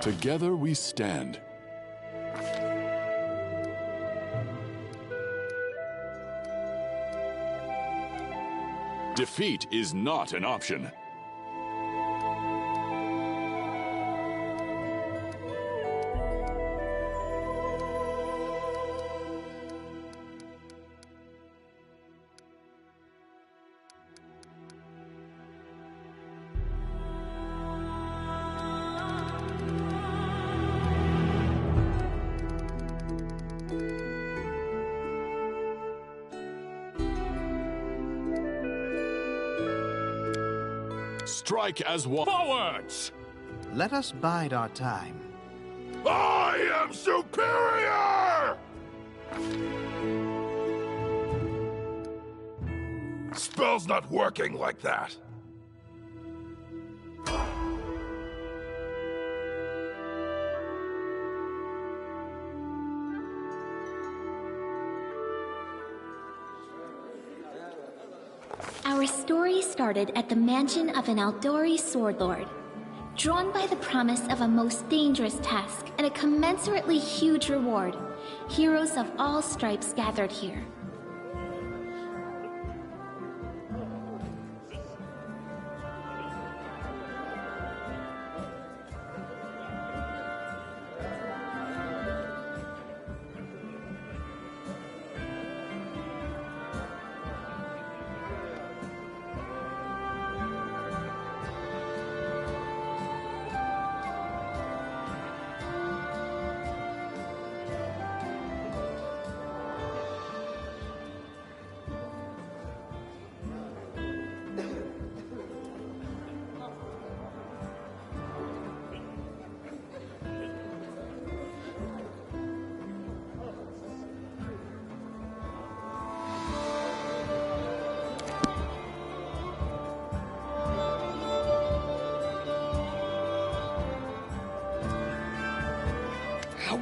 Together we stand. Defeat is not an option. Strike as one. Forwards! Let us bide our time. I am superior! Spell's not working like that. Our story started at the mansion of an Aldori sword lord. Drawn by the promise of a most dangerous task and a commensurately huge reward, heroes of all stripes gathered here.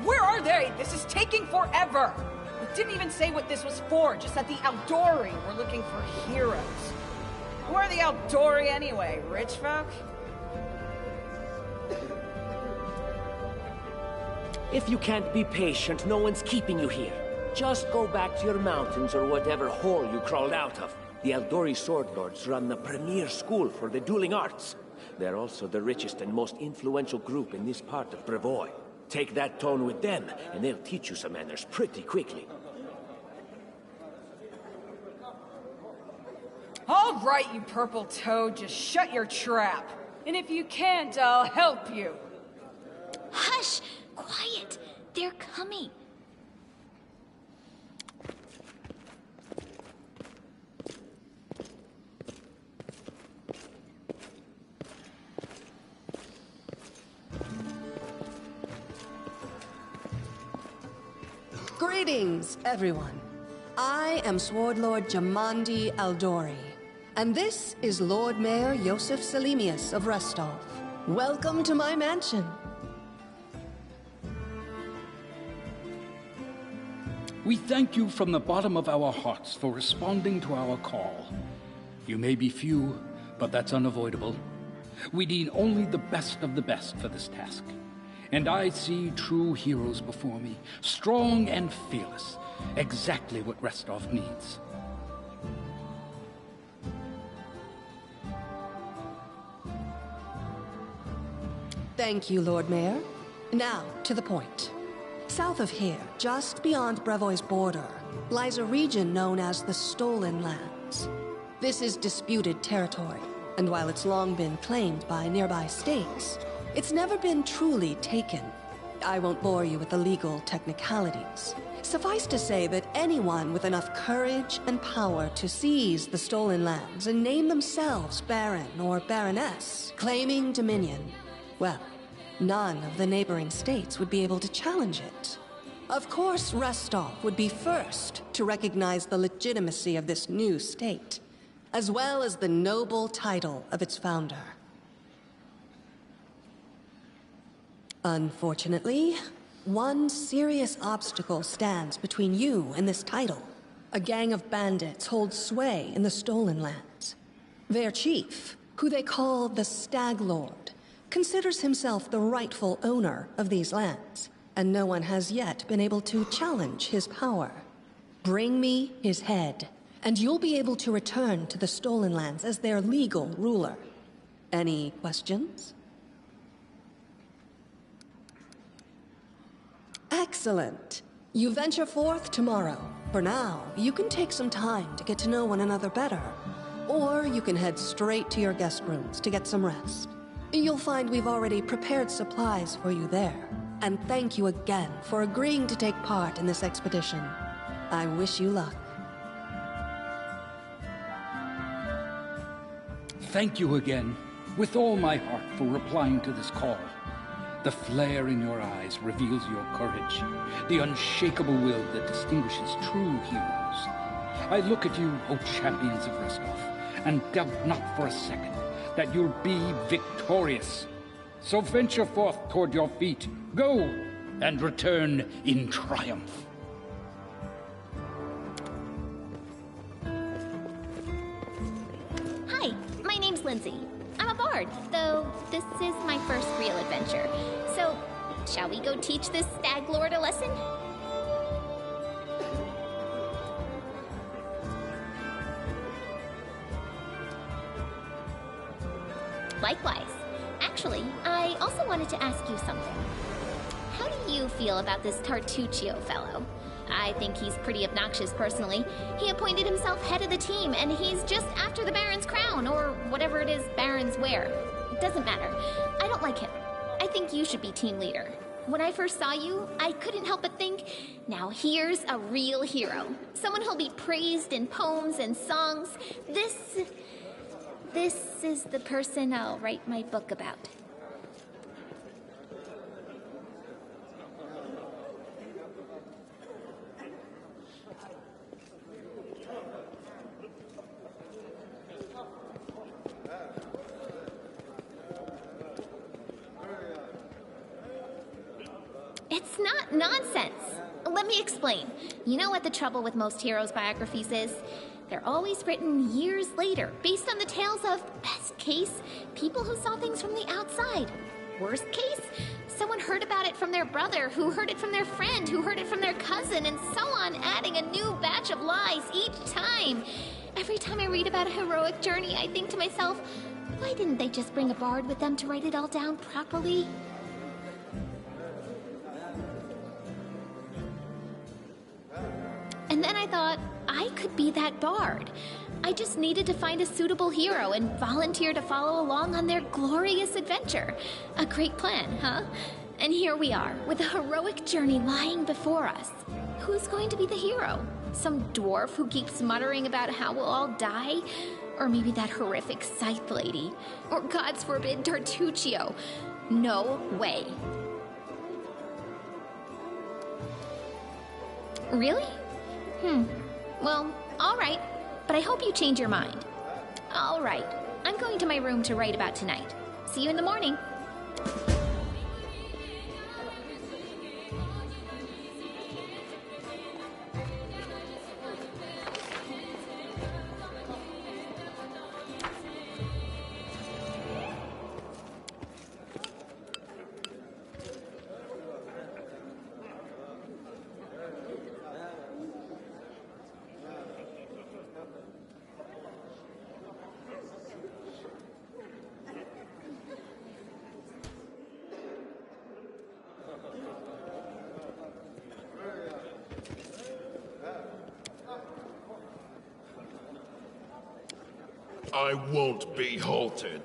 Where are they? This is taking forever! It didn't even say what this was for, just that the Aldori were looking for heroes. Who are the Aldori anyway? Rich folk? If you can't be patient, no one's keeping you here. Just go back to your mountains or whatever hole you crawled out of. The Aldori Sword Lords run the premier school for the dueling arts. They're also the richest and most influential group in this part of Brevoy. Take that tone with them, and they'll teach you some manners pretty quickly. All right, you purple toad, just shut your trap. And if you can't, I'll help you. Hush! Quiet! They're coming. Greetings, everyone. I am Sword Lord Jamandi Aldori, and this is Lord Mayor Yosef Selimius of Restov. Welcome to my mansion. We thank you from the bottom of our hearts for responding to our call. You may be few, but that's unavoidable. We need only the best of the best for this task. And I see true heroes before me, strong and fearless, exactly what Restov needs. Thank you, Lord Mayor. Now, to the point. South of here, just beyond Brevoy's border, lies a region known as the Stolen Lands. This is disputed territory, and while it's long been claimed by nearby states, it's never been truly taken. I won't bore you with the legal technicalities. Suffice to say that anyone with enough courage and power to seize the Stolen Lands and name themselves Baron or Baroness, claiming dominion, well, none of the neighboring states would be able to challenge it. Of course, Restov would be first to recognize the legitimacy of this new state, as well as the noble title of its founder. Unfortunately, one serious obstacle stands between you and this title. A gang of bandits holds sway in the Stolen Lands. Their chief, who they call the Stag Lord, considers himself the rightful owner of these lands, and no one has yet been able to challenge his power. Bring me his head, and you'll be able to return to the Stolen Lands as their legal ruler. Any questions? Excellent. You venture forth tomorrow. For now, you can take some time to get to know one another better. Or you can head straight to your guest rooms to get some rest. You'll find we've already prepared supplies for you there. And thank you again for agreeing to take part in this expedition. I wish you luck. Thank you again, with all my heart, for replying to this call. The flare in your eyes reveals your courage, the unshakable will that distinguishes true heroes. I look at you, O champions of Reskov, and doubt not for a second that you'll be victorious. So venture forth toward your feet. Go, and return in triumph. Hi, my name's Lindsay. I'm a bard, though this is my first real adventure. So, shall we go teach this stag lord a lesson? Likewise. Actually, I also wanted to ask you something. How do you feel about this Tartuccio fellow? I think he's pretty obnoxious personally. He appointed himself head of the team, and he's just after the Baron's crown, or whatever it is barons wear. Doesn't matter. I don't like him. I think you should be team leader. When I first saw you, I couldn't help but think, now here's a real hero. Someone who'll be praised in poems and songs. This is the person I'll write my book about. It's not nonsense. Let me explain. You know what the trouble with most heroes' biographies is? They're always written years later, based on the tales of, best case, people who saw things from the outside. Worst case, someone heard about it from their brother, who heard it from their friend, who heard it from their cousin, and so on, adding a new batch of lies each time. Every time I read about a heroic journey, I think to myself, why didn't they just bring a bard with them to write it all down properly? And then I thought, I could be that bard. I just needed to find a suitable hero and volunteer to follow along on their glorious adventure. A great plan, huh? And here we are, with a heroic journey lying before us. Who's going to be the hero? Some dwarf who keeps muttering about how we'll all die? Or maybe that horrific scythe lady? Or, God's forbid, Tartuccio? No way. Really? Well, all right. But I hope you change your mind. All right. I'm going to my room to write about tonight. See you in the morning. I won't be halted.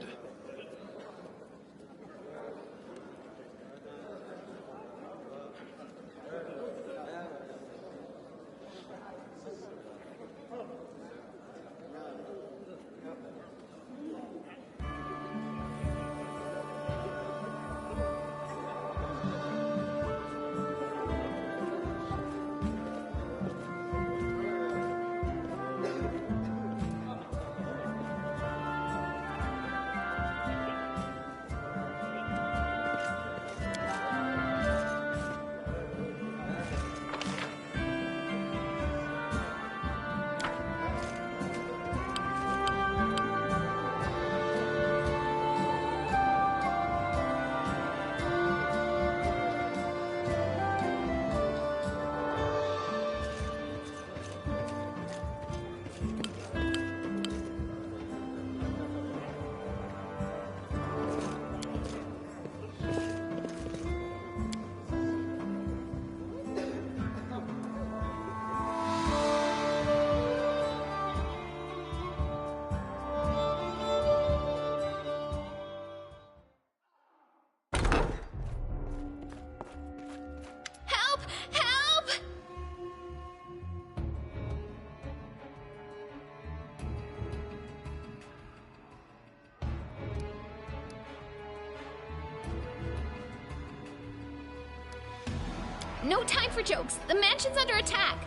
No time for jokes. The mansion's under attack.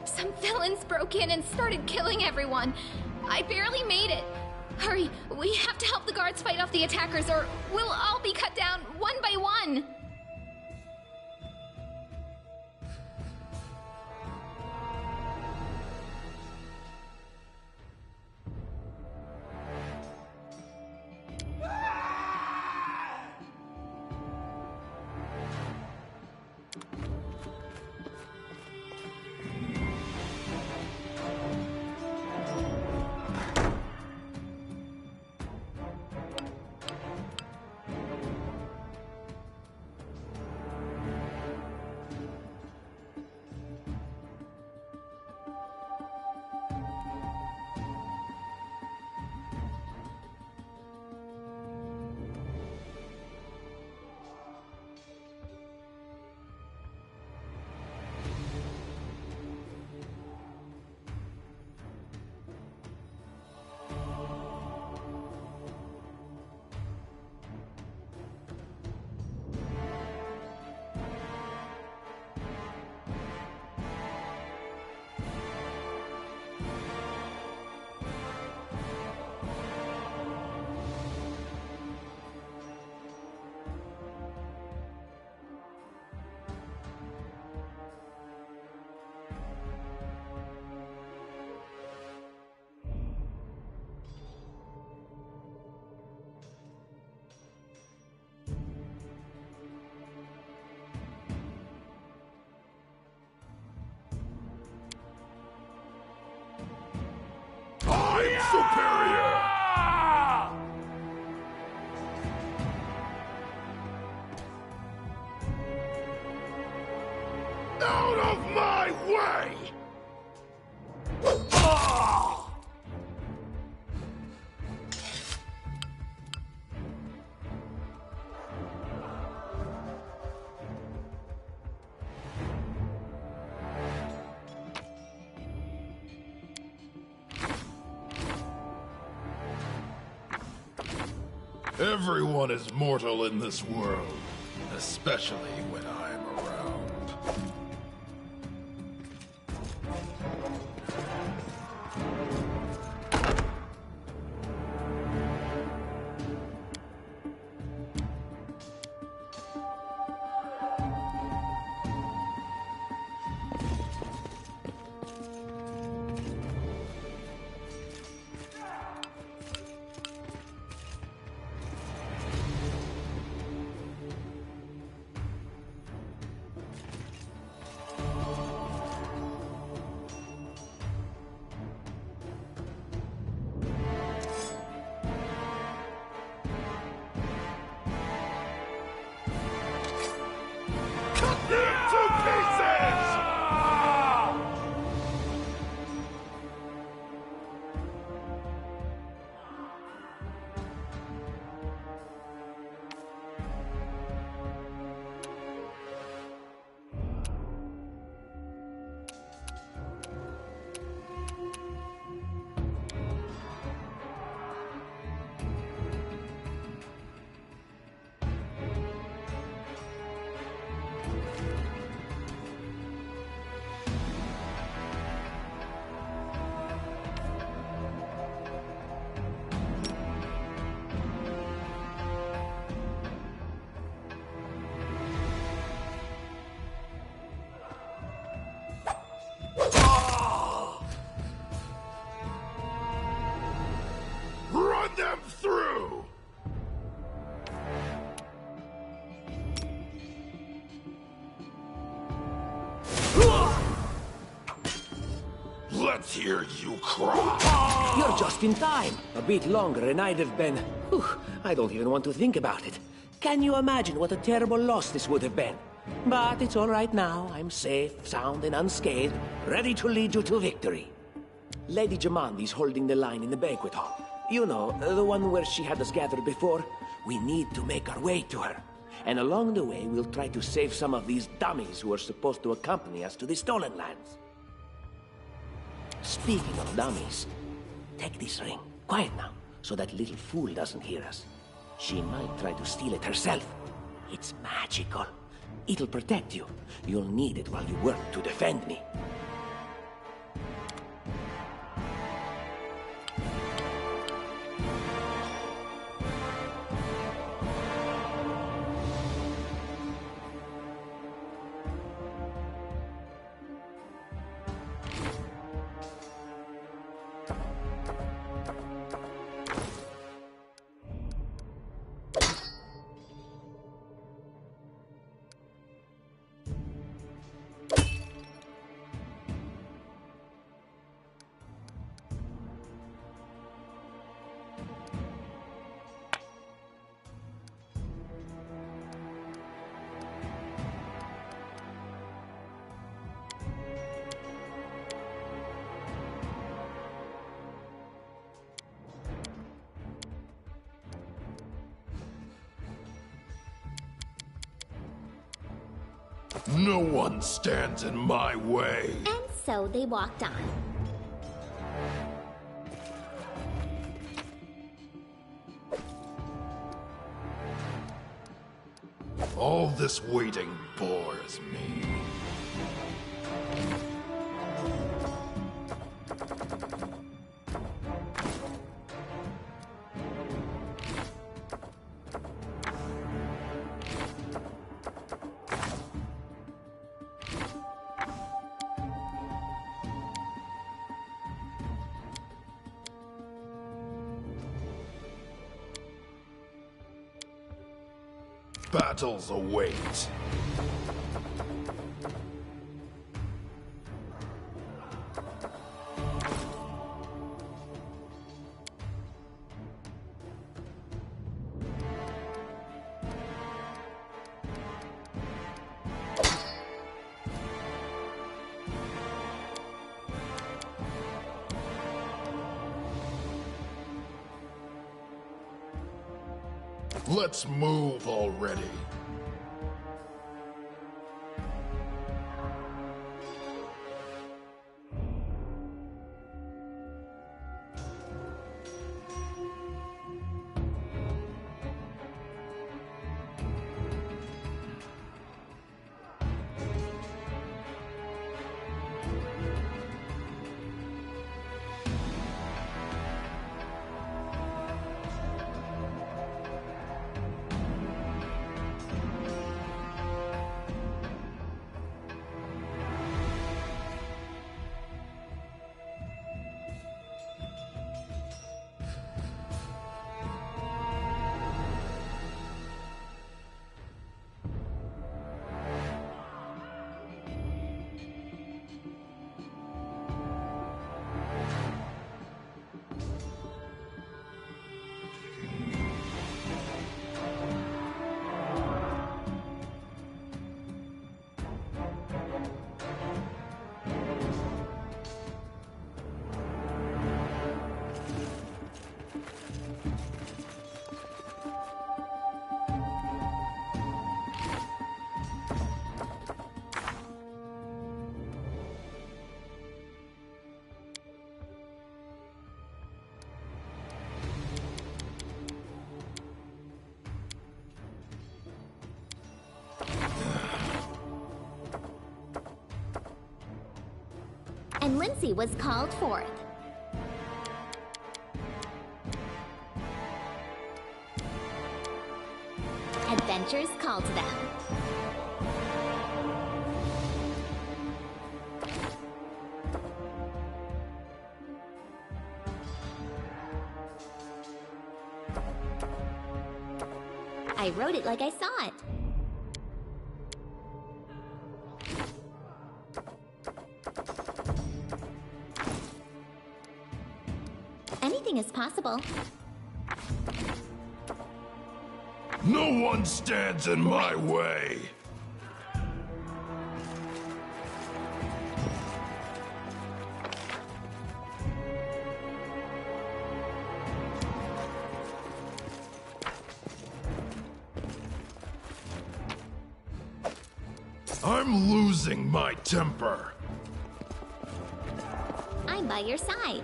Some villains broke in and started killing everyone. I barely made it. Hurry, we have to help the guards fight off the attackers or we'll all be cut down one by one. I'm superior! Out of my way! Everyone is mortal in this world, especially when I'm around. Them through! Let's hear you cry! You're just in time. A bit longer and I'd have been... Whew, I don't even want to think about it. Can you imagine what a terrible loss this would have been? But it's all right now. I'm safe, sound, and unscathed, ready to lead you to victory. Lady Jamandi's holding the line in the banquet hall. You know, the one where she had us gathered before. We need to make our way to her. And along the way, we'll try to save some of these dummies who are supposed to accompany us to the Stolen Lands. Speaking of dummies, take this ring. Quiet now, so that little fool doesn't hear us. She might try to steal it herself. It's magical. It'll protect you. You'll need it while you work to defend me. No one stands in my way. And so they walked on. All this waiting bores me. Battles await. Let's move already. And Lindsay was called forth. Adventures call to them. I wrote it like I saw it. Anything is possible. No one stands in my way. I'm losing my temper. I'm by your side.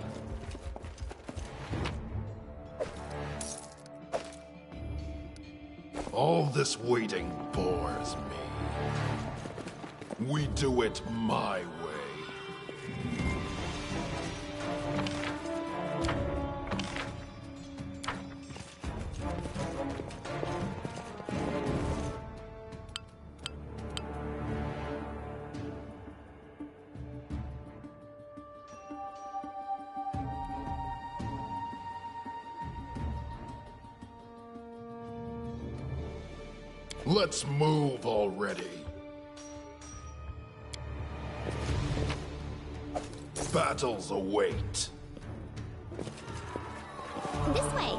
All this waiting bores me. We do it my way. Let's move already. Battles await. This way.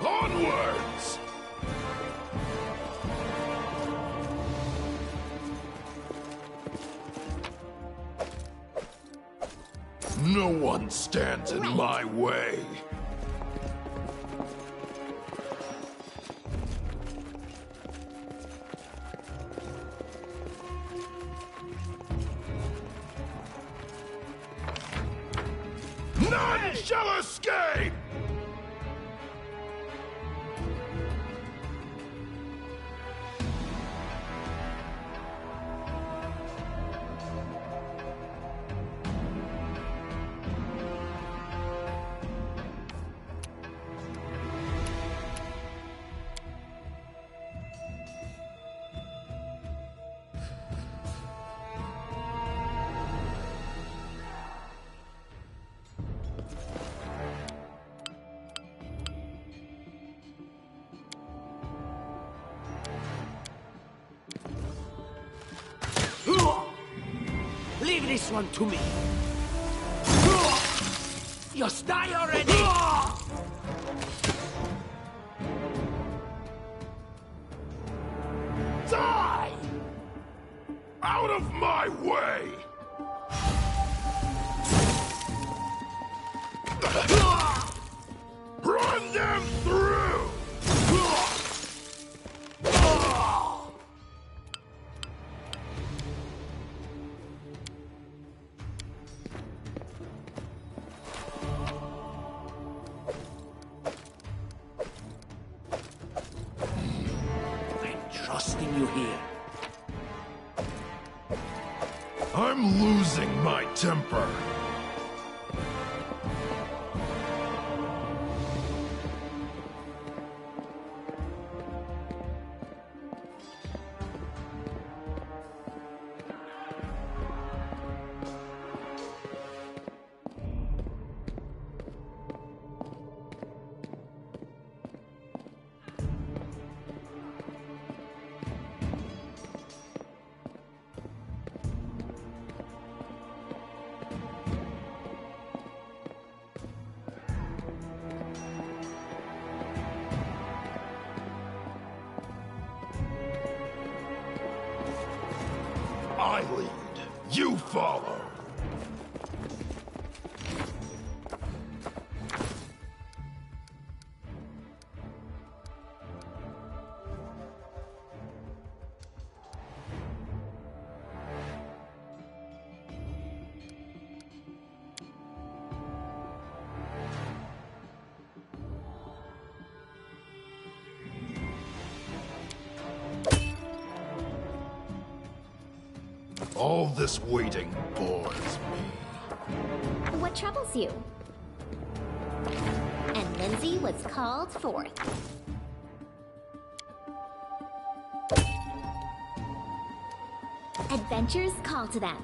Onwards! No one stands in my way. None shall escape! Leave this one to me. Just die already! Die! Out of my way! Run them through! Trusting you here. I'm losing my temper. I lead, you follow. All this waiting bores me. What troubles you? And Lindsay was called forth. Adventures call to them.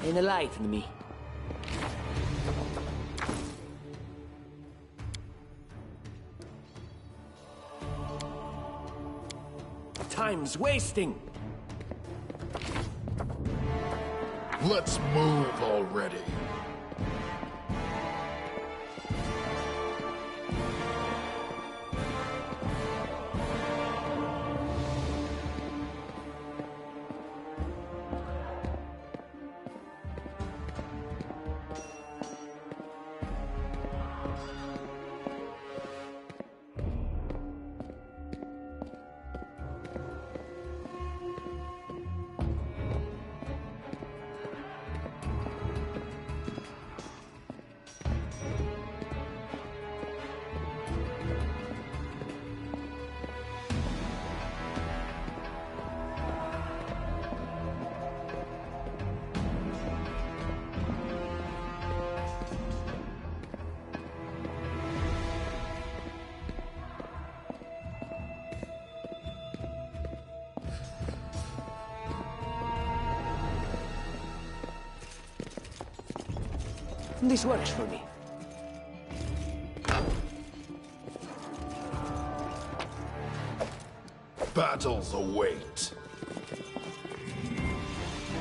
Enlighten me. Time's wasting. Let's move already. This works for me. Battles await.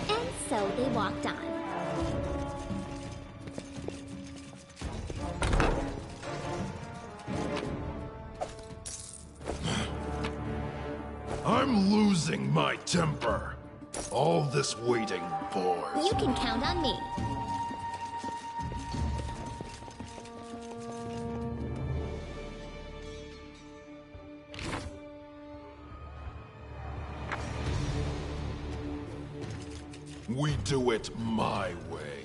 And so they walked on. I'm losing my temper. All this waiting bores. You can count on me. We do it my way.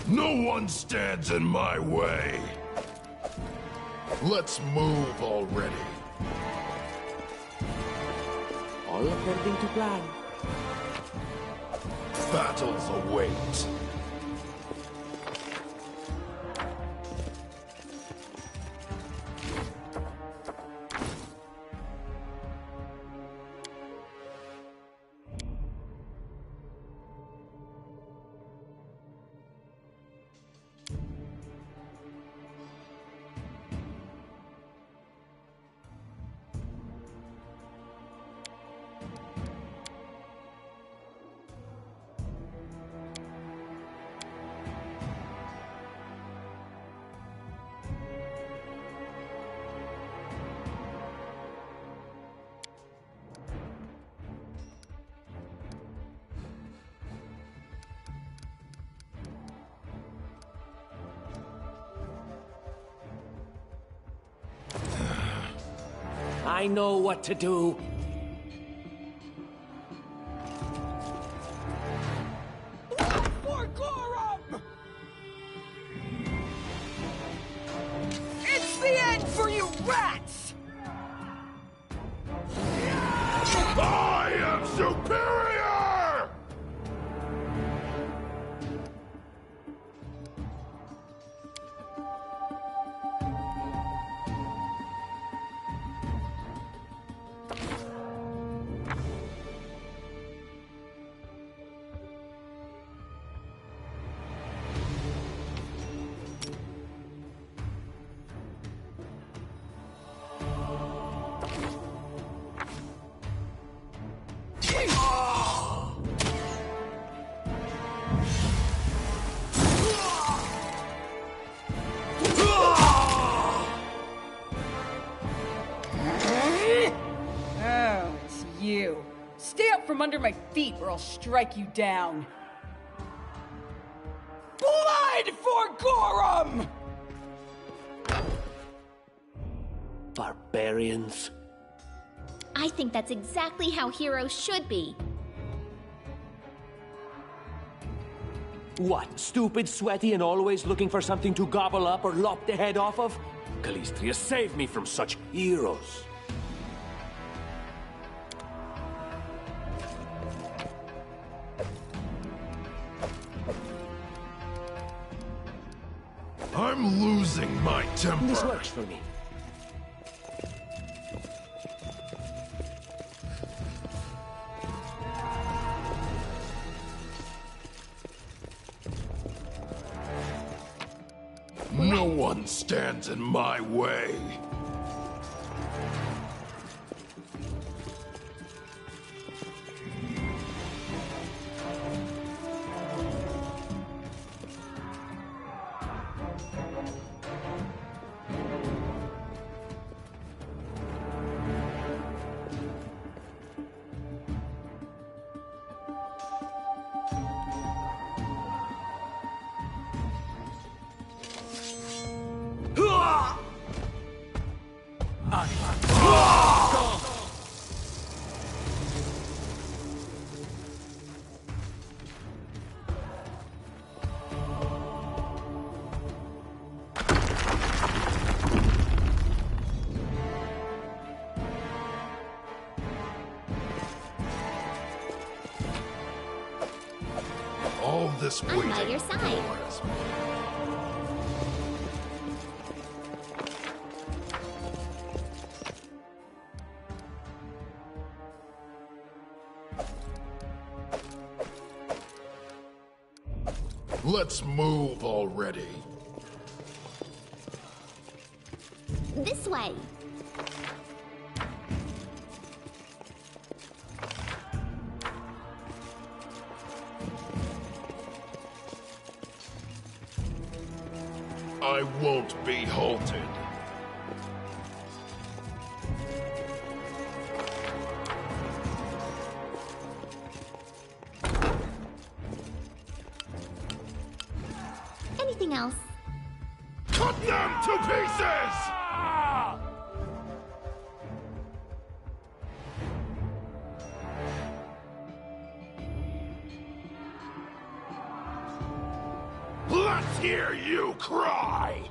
No one stands in my way. Let's move already. All according to plan. Battles await. I know what to do. For Gorum! It's the end for you rats! I am superior! Oh, it's you. Stay up from under my feet or I'll strike you down. Blood for Gorum! Barbarians. I think that's exactly how heroes should be. What, stupid, sweaty, and always looking for something to gobble up or lop the head off of? Calistria, save me from such heroes. I'm losing my temper. This works for me. No one stands in my way. All this I'm waiting by your side. bores me. Let's move already. This way. I won't be halted. Anything else? Cut them to pieces! Let's hear you cry!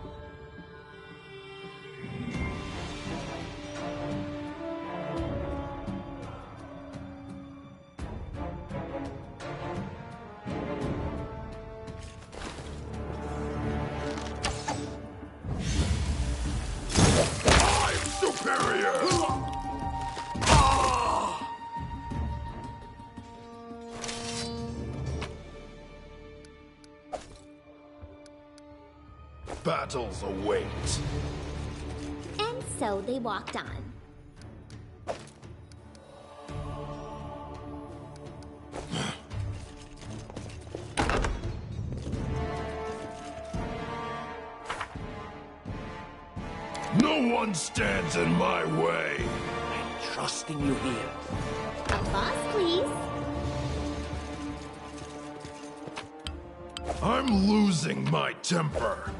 I'm superior! Battles await. And so they walked on. No one stands in my way. I'm trusting you here. Boss, please. I'm losing my temper.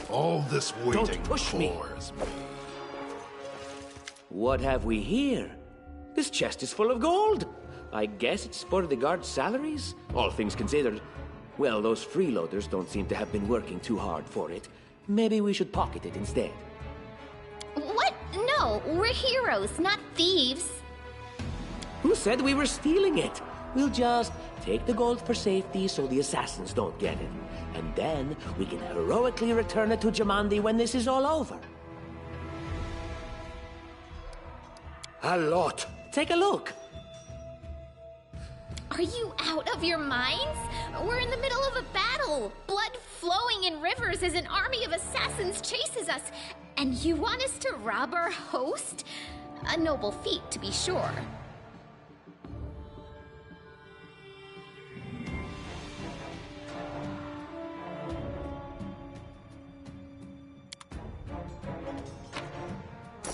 All this waiting Don't push me. bores me. What have we here? This chest is full of gold. I guess it's for the guards' salaries, all things considered. Well, those freeloaders don't seem to have been working too hard for it. Maybe we should pocket it instead. What? No, we're heroes, not thieves. Who said we were stealing it? We'll just take the gold for safety so the assassins don't get it. And then we can heroically return it to Jamandi when this is all over. A lot. Take a look. Are you out of your minds? We're in the middle of a battle. Blood flowing in rivers as an army of assassins chases us. And you want us to rob our host? A noble feat, to be sure.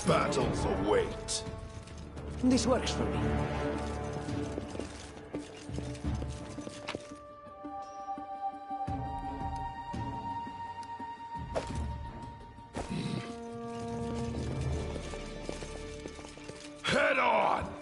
Battles await. This works for me. Head on!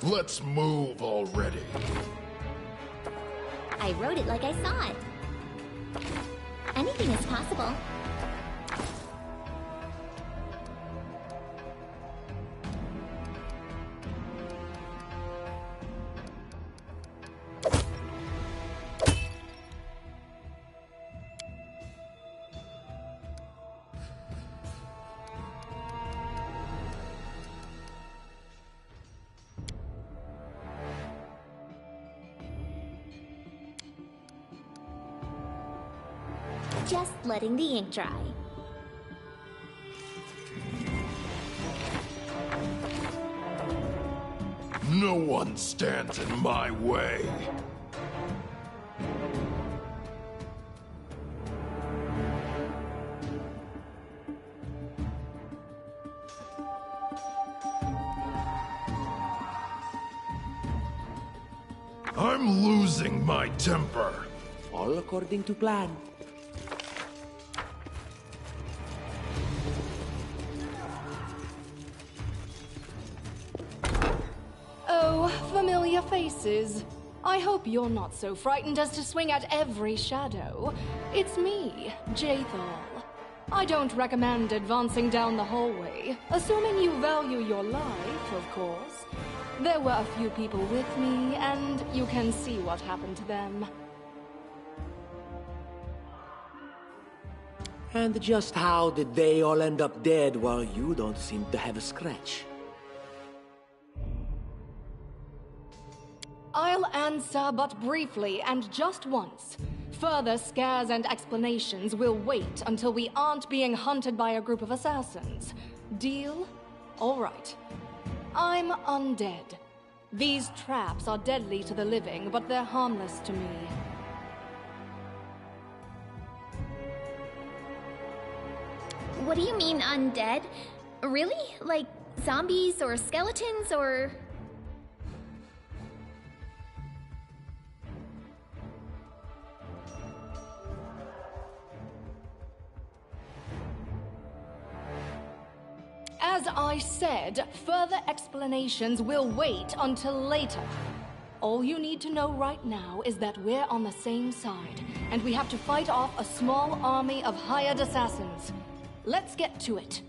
Let's move already. I wrote it like I saw it. Anything is possible. Just letting the ink dry. No one stands in my way. I'm losing my temper. All according to plan. Oh, familiar faces. I hope you're not so frightened as to swing at every shadow. It's me, Jaethal. I don't recommend advancing down the hallway, assuming you value your life, of course. There were a few people with me, and you can see what happened to them. And just how did they all end up dead while you don't seem to have a scratch? I'll answer but briefly and just once. Further scares and explanations will wait until we aren't being hunted by a group of assassins. Deal? All right. I'm undead. These traps are deadly to the living, but they're harmless to me. What do you mean, undead? Really? Like zombies or skeletons or... As I said, further explanations will wait until later. All you need to know right now is that we're on the same side, and we have to fight off a small army of hired assassins. Let's get to it.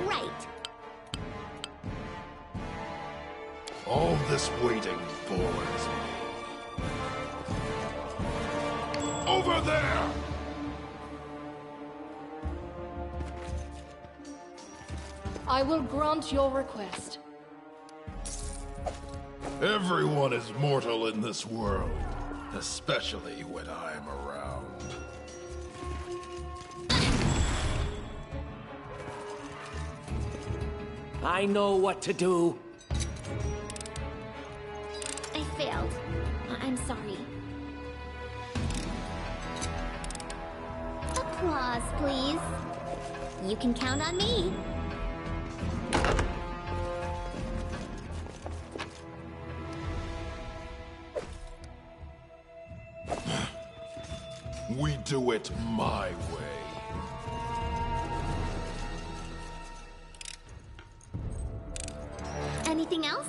Right. All this waiting bores me. Over there! I will grant your request. Everyone is mortal in this world, especially when I'm around. I know what to do. I failed. I'm sorry. Applause, please. You can count on me. We do it my way. Anything else?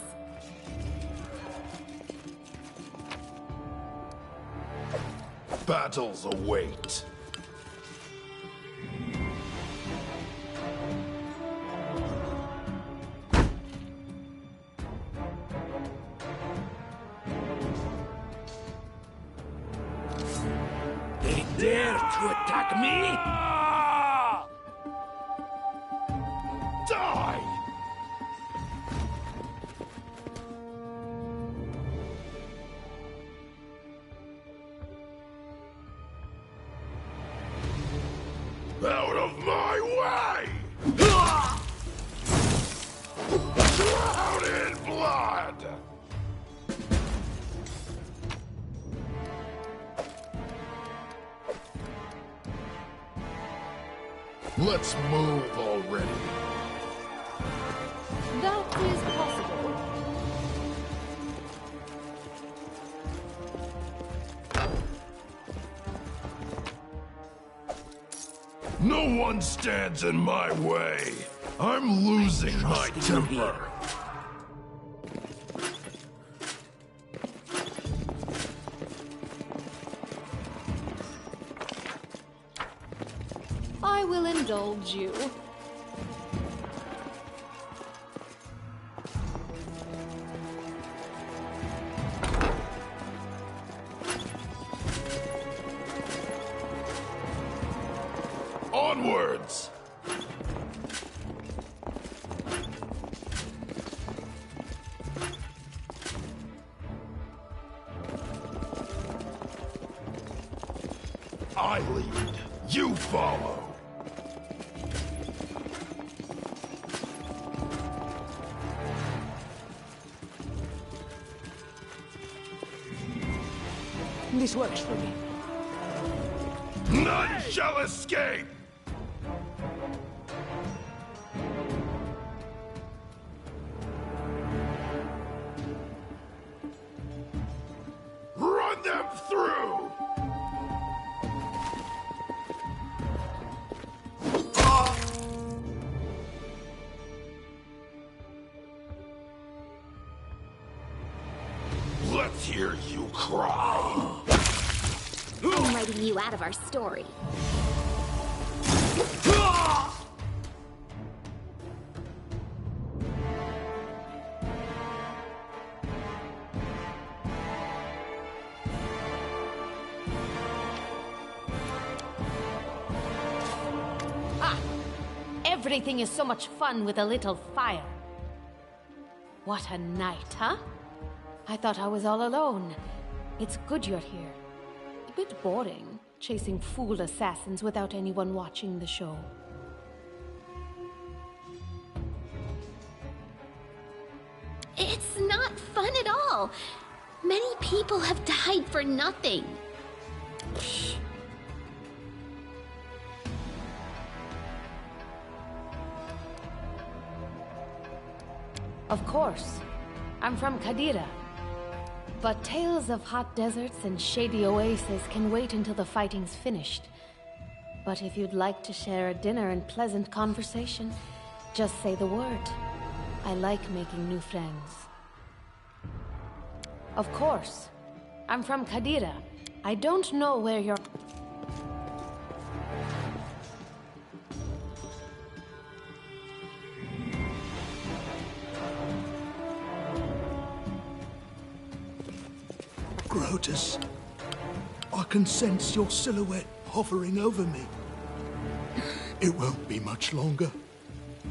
Battles await. They dare to attack me? Die! Out of my way! Let's move already. That is possible. No one stands in my way. I'm losing my temper. I will indulge you. Onwards! I lead. You follow. This works for me. None shall escape! Run them through! Let's hear you cry! I'm writing you out of our story. Everything is so much fun with a little fire. What a night, huh? I thought I was all alone. It's good you're here. A bit boring, chasing fool assassins without anyone watching the show. It's not fun at all. Many people have died for nothing. Shh. Of course. I'm from Qadira. But tales of hot deserts and shady oases can wait until the fighting's finished. But if you'd like to share a dinner and pleasant conversation, just say the word. I like making new friends. Of course. I'm from Qadira. I don't know where you're... Grotus, I can sense your silhouette hovering over me. It won't be much longer.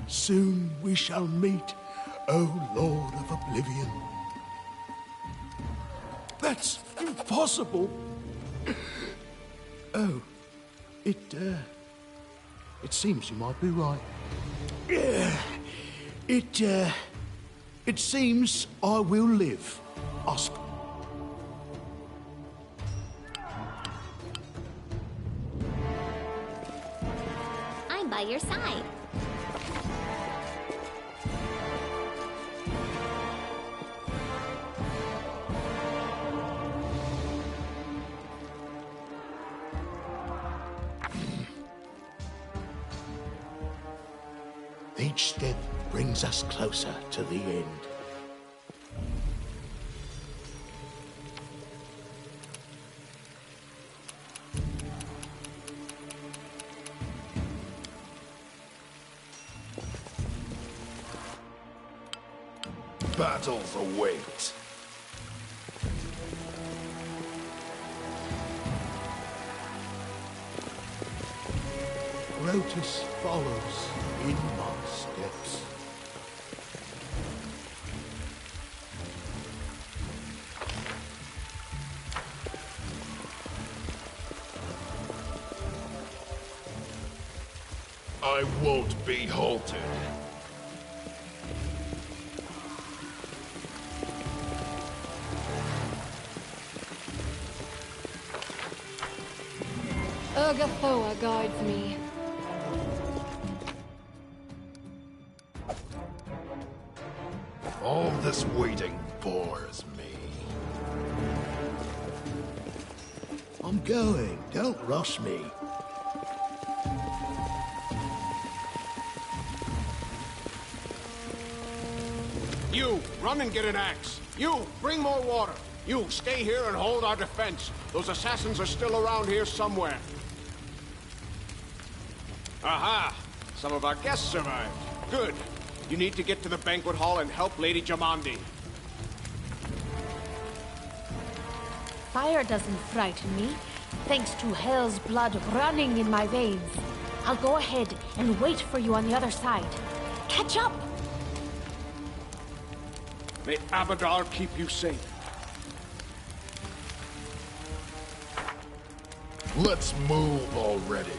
Soon we shall meet, O Lord of Oblivion. That's impossible. Oh, it seems you might be right. It seems I will live. I'm by your side. Each step brings us closer to the end. Battles await. Grotus follows in my steps. I won't be halted. Urgathoa guides me. This waiting bores me. I'm going. Don't rush me. You, run and get an axe. You, bring more water. You, stay here and hold our defense. Those assassins are still around here somewhere. Aha! Some of our guests survived. Good. You need to get to the banquet hall and help Lady Jamandi. Fire doesn't frighten me, thanks to hell's blood running in my veins. I'll go ahead and wait for you on the other side. Catch up! May Abadar keep you safe. Let's move already.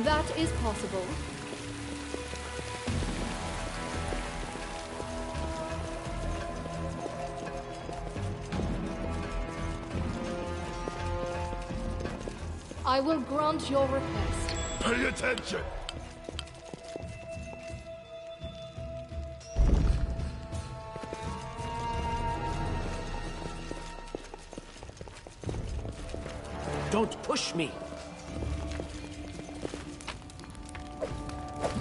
That is possible. I will grant your request. Pay attention! Don't push me.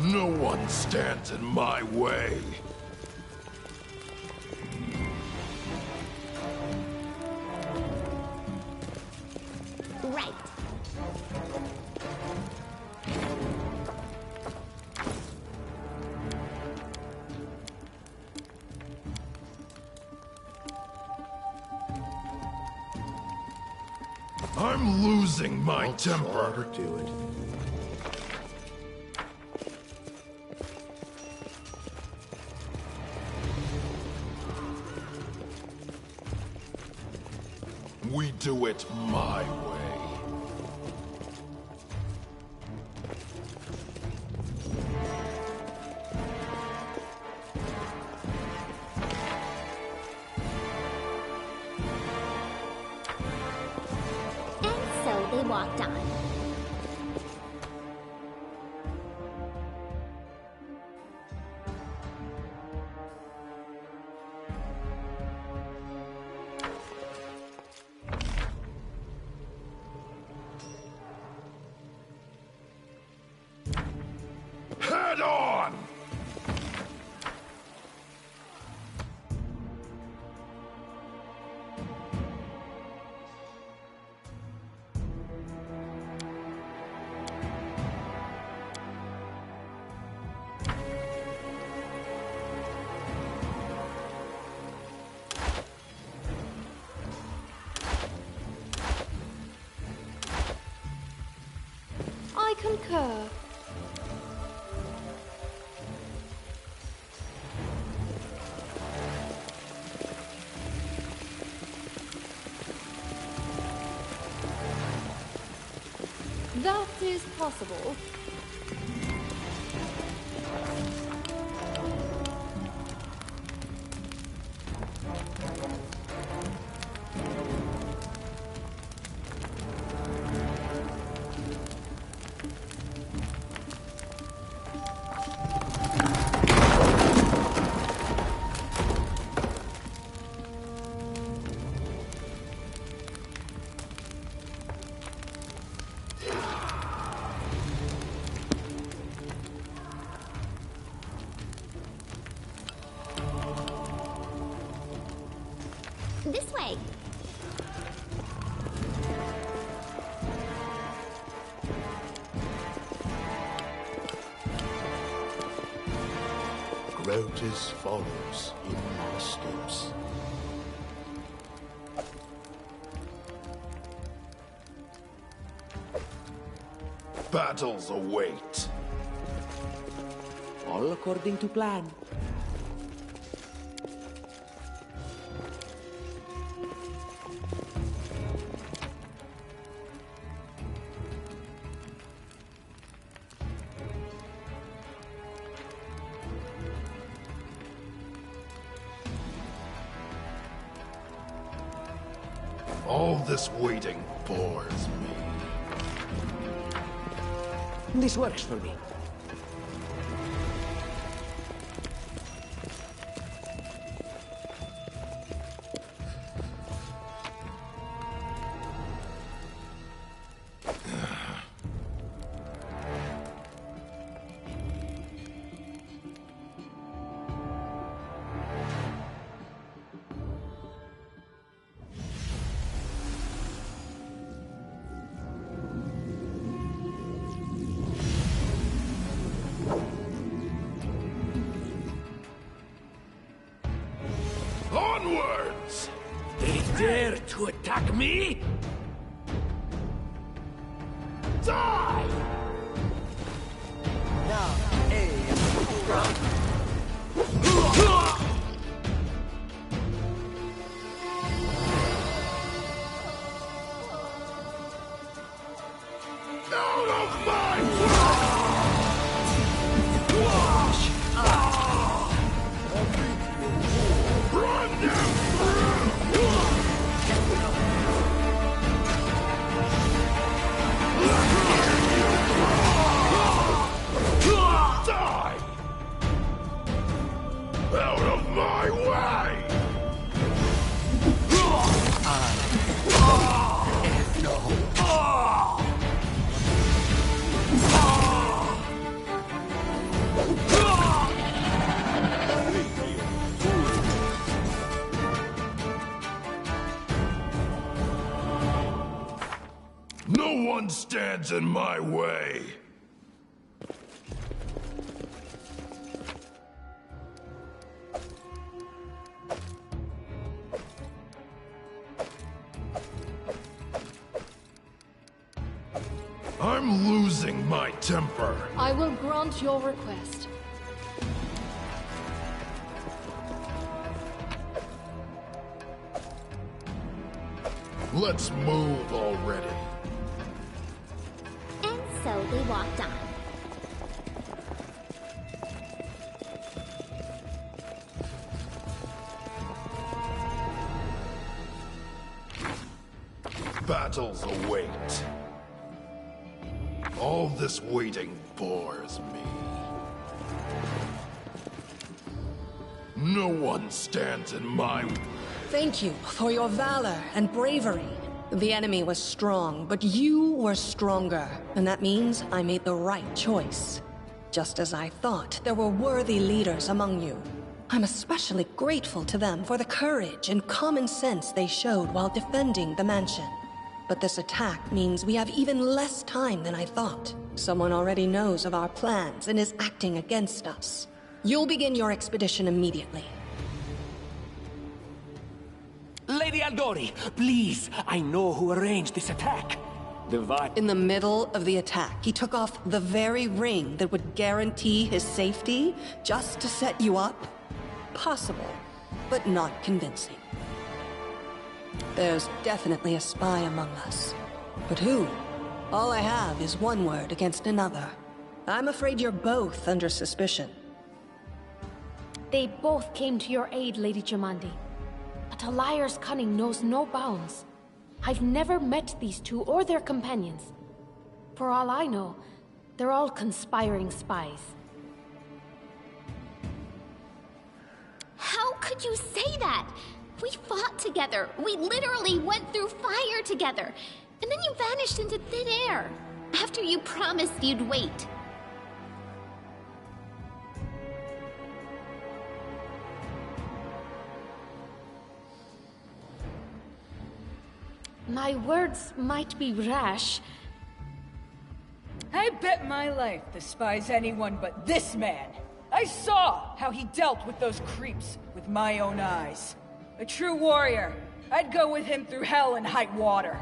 No one stands in my way. Right. I'm losing my temper. To do it. We do it my way. And so they walked on. Head on! I concur. That is possible. This way. Wrote as follows in my steps. Battles await. All according to plan. All this waiting bores me. This works for me. Onwards! They dare to attack me? Die! Out of my Run them Die! Out of my way! No one stands in my way! I'm losing my temper. I will grant your request. Let's move already. And so they walked on. Battles await. All this waiting bores me. No one stands in my way. Thank you for your valor and bravery. The enemy was strong, but you were stronger. And that means I made the right choice. Just as I thought, there were worthy leaders among you. I'm especially grateful to them for the courage and common sense they showed while defending the mansion. But this attack means we have even less time than I thought. Someone already knows of our plans and is acting against us. You'll begin your expedition immediately. Lady Aldori, please, I know who arranged this attack. In the middle of the attack, he took off the very ring that would guarantee his safety just to set you up? Possible, but not convincing. There's definitely a spy among us. But who? All I have is one word against another. I'm afraid you're both under suspicion. They both came to your aid, Lady Jamandi. But a liar's cunning knows no bounds. I've never met these two or their companions. For all I know, they're all conspiring spies. How could you say that? We fought together. We literally went through fire together. And then you vanished into thin air. After you promised you'd wait. My words might be rash. I bet my life despise anyone but this man. I saw how he dealt with those creeps with my own eyes. A true warrior. I'd go with him through hell and high water.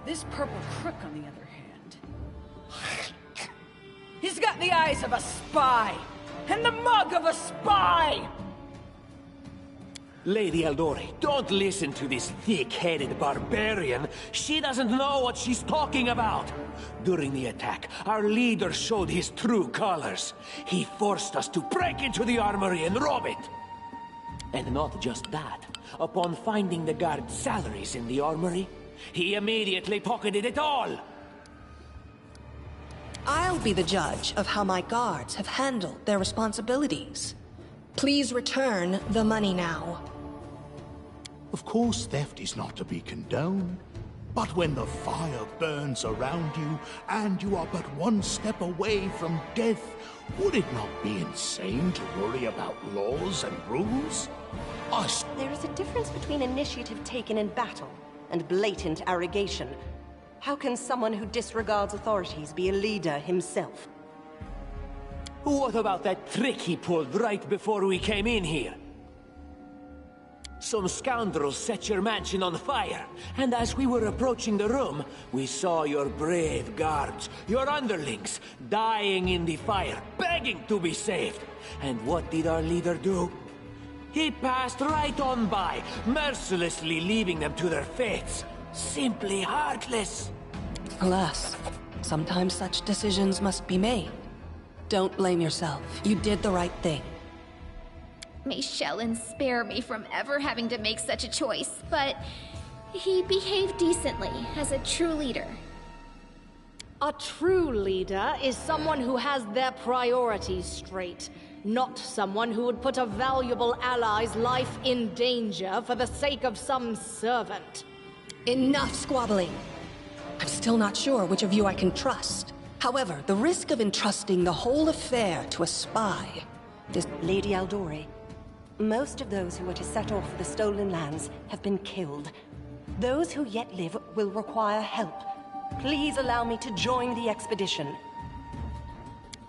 This purple crook, on the other hand... he's got the eyes of a spy! And the mug of a spy! Lady Aldori, don't listen to this thick-headed barbarian. She doesn't know what she's talking about. During the attack, our leader showed his true colors. He forced us to break into the armory and rob it. And not just that. Upon finding the guards' salaries in the armory, he immediately pocketed it all! I'll be the judge of how my guards have handled their responsibilities. Please return the money now. Of course, theft is not to be condoned. But when the fire burns around you, and you are but one step away from death, would it not be insane to worry about laws and rules? There is a difference between initiative taken in battle and blatant arrogation. How can someone who disregards authorities be a leader himself? What about that trick he pulled right before we came in here? Some scoundrels set your mansion on fire, and as we were approaching the room, we saw your brave guards, your underlings, dying in the fire, begging to be saved. And what did our leader do? He passed right on by, mercilessly leaving them to their fates. Simply heartless. Alas, sometimes such decisions must be made. Don't blame yourself. You did the right thing. May Shellen spare me from ever having to make such a choice, but he behaved decently as a true leader. A true leader is someone who has their priorities straight, not someone who would put a valuable ally's life in danger for the sake of some servant. Enough squabbling. I'm still not sure which of you I can trust. However, the risk of entrusting the whole affair to a spy is... Lady Aldori, most of those who were to set off for the stolen lands have been killed. Those who yet live will require help. Please allow me to join the expedition.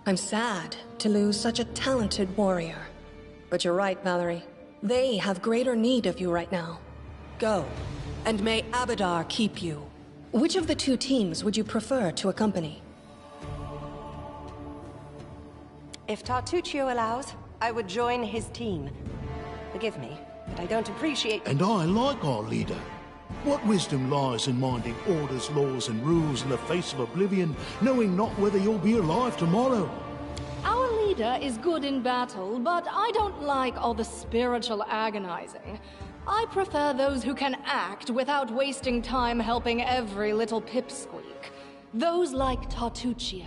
I'm sad to lose such a talented warrior. But you're right, Valerie. They have greater need of you right now. Go, and may Abadar keep you. Which of the two teams would you prefer to accompany? If Tartuccio allows, I would join his team. Forgive me, but I don't appreciate... And I like our leader. What wisdom lies in minding orders, laws, and rules in the face of oblivion, knowing not whether you'll be alive tomorrow? Our leader is good in battle, but I don't like all the spiritual agonizing. I prefer those who can act without wasting time helping every little pipsqueak. Those like Tartuccio.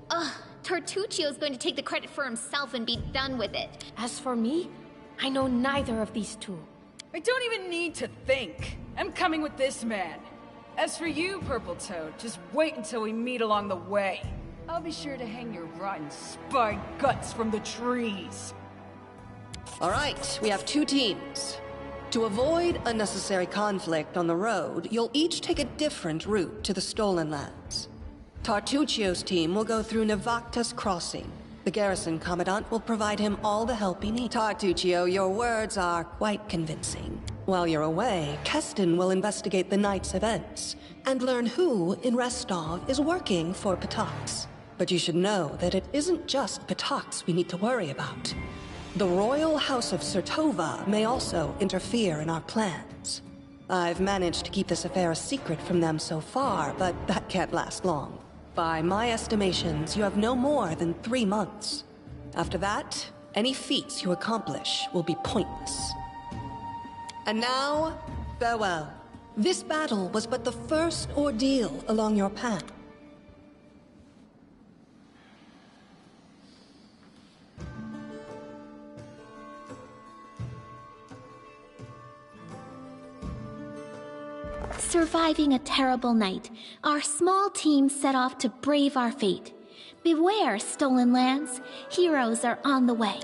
Ugh, Tartuccio's going to take the credit for himself and be done with it. As for me, I know neither of these two. I don't even need to think. I'm coming with this man. As for you, Purple Toad, just wait until we meet along the way. I'll be sure to hang your rotten spine guts from the trees. All right, we have two teams. To avoid unnecessary conflict on the road, you'll each take a different route to the Stolen Lands. Tartuccio's team will go through Navacta's Crossing. The garrison commandant will provide him all the help he needs. Tartuccio, your words are quite convincing. While you're away, Keston will investigate the night's events and learn who in Restov is working for Patox. But you should know that it isn't just Patox we need to worry about. The Royal House of Sertova may also interfere in our plans. I've managed to keep this affair a secret from them so far, but that can't last long. By my estimations, you have no more than 3 months. After that, any feats you accomplish will be pointless. And now, farewell. This battle was but the first ordeal along your path. Surviving a terrible night, our small team set off to brave our fate. Beware, Stolen Lands. Heroes are on the way.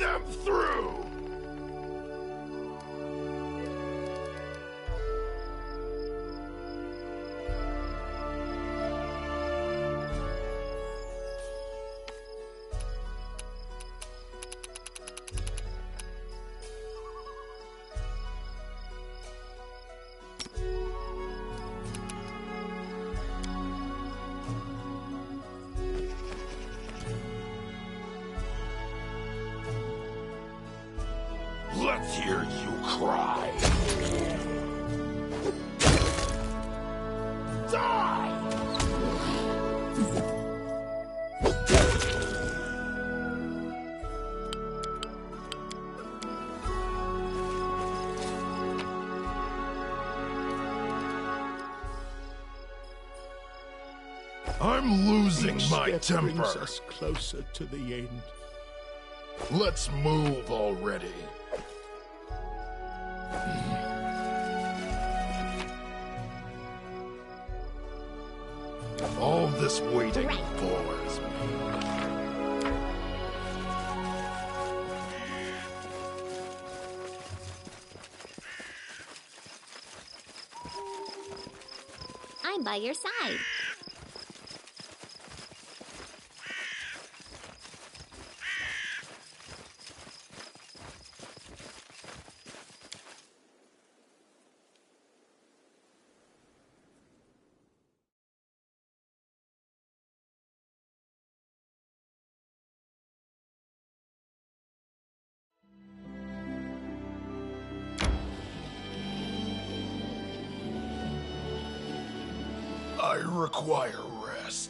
them through! Let's hear you cry. Die! I'm losing my temper. Brings us closer to the end. Let's move already. All this waiting bores me. I'm by your side. I require rest.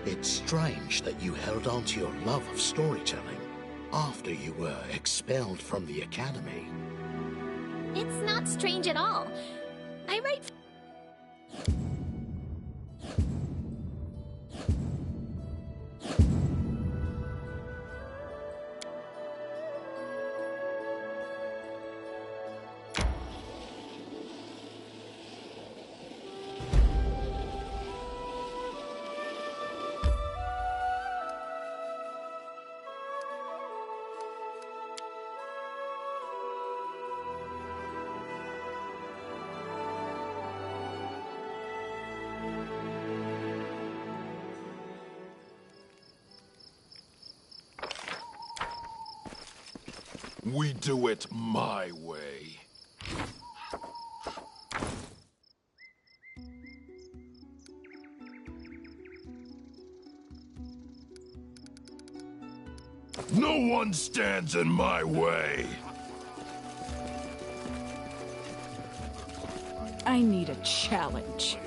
It's strange that you held on to your love of storytelling after you were expelled from the academy. It's not strange at all. I write... We do it my way. No one stands in my way. I need a challenge.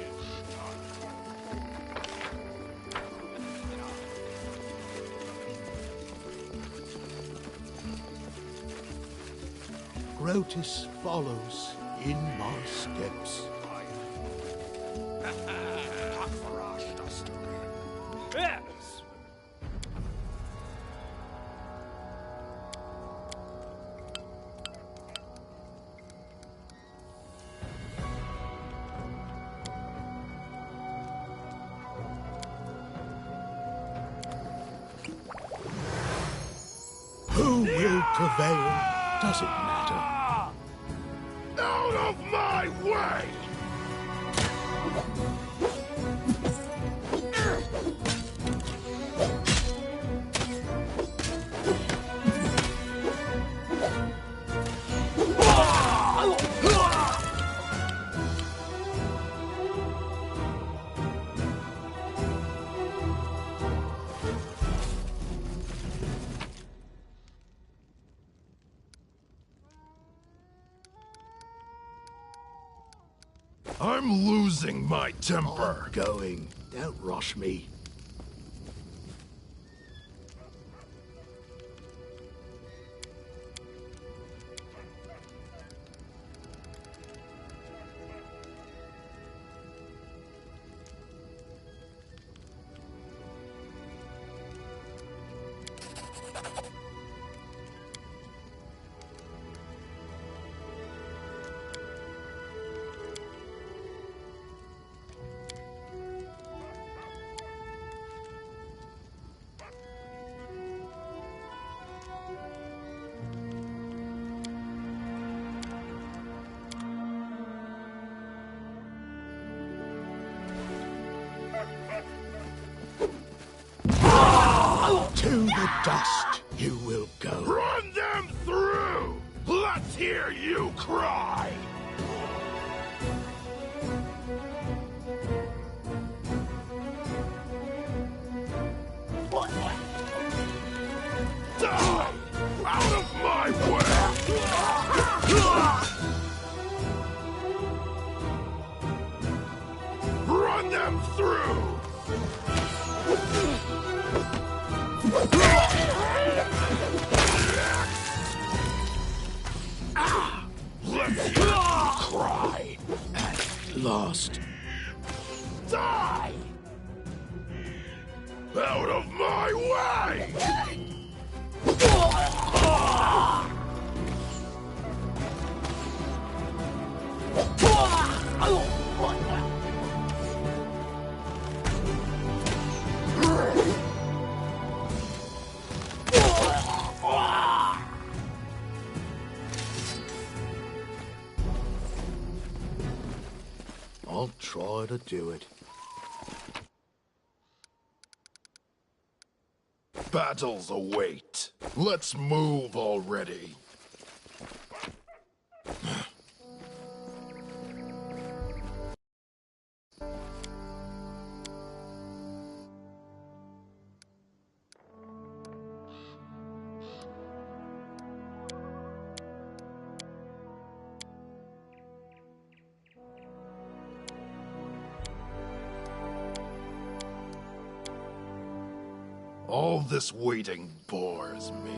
Grotus follows in my steps. Who will prevail? Does it matter? Out of my way! I'm losing my temper. I'm going. Don't rush me. To the dust you will go. Run them through! Let's hear you cry! Die! Out of my way! Run them through! Let's hear you cry! At last. Die! Out of my way! I'll try to do it. Battles await. Let's move already. All this waiting bores me.